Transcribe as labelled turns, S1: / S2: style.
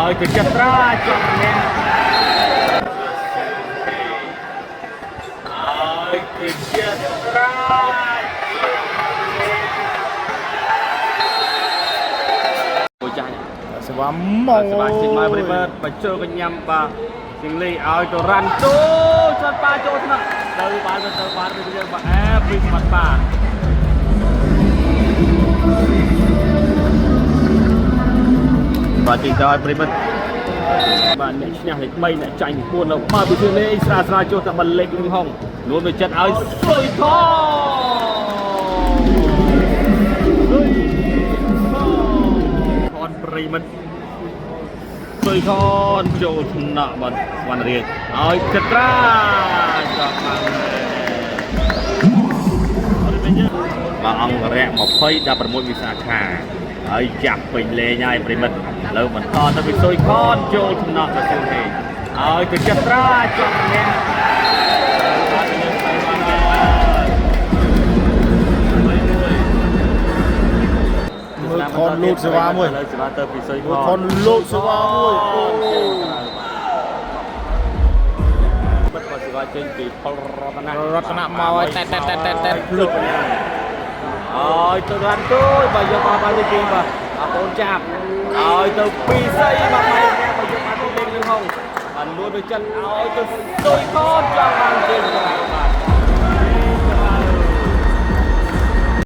S1: ឲ្យទៅចិត្តត្រាជាប់ម្នាក់ឲ្យទៅចិត្តត្រាអូចាញ់ស្វាមកស្វាជិះមកប្រិមត្តបញ្ចូលកញ្ញាំបាទជាងលីឲ្យទៅរ៉ាន់ទូចាត់ប៉ាចូលថ្នាក់ទៅបានទៅយើងបាទអែពីស្មាត់ប៉ាបាទទីដល់ប្រិមត្តបាទអ្នកឈ្នះលេខ3អ្នកចាញ់4នៅមកពីជើងនេះស្រាចុះតែបលេខលឹងហុងរួមទៅចិត្តឲ្យសុយថខនប្រិមត្តសុយថនចូលថ្នាក់បាទវណ្ណរាជឲ្យចត្រាចាប់បានបាទអង្គរៈ20 16វិសាខាហើយចាប់ពេញលេងហើយប្រិមិត្តឥឡូវបន្តទៅពីសុយខនចូលថ្នាក់ទៅជើងនេះឲ្យទៅចត្រាជាប់ម្នាក់មើលខនលូតសេវាមួយឥឡូវសេវាទៅពីសុយខនលូតសេវាមួយអូបាត់ក៏សេវាចេញពីផលរតនៈមកឲ្យតែភ្លុកអើយទៅរ៉ាន់ទូចបើយកបានទៅគេបាទអរគុណចាប់ឲ្យទៅពីស័យបាទម៉ែអ្នកបើយកបានទៅលេងលឹងហងបានលួចទៅចិត្តឲ្យទៅសុយខនចាំបានជើងបាទ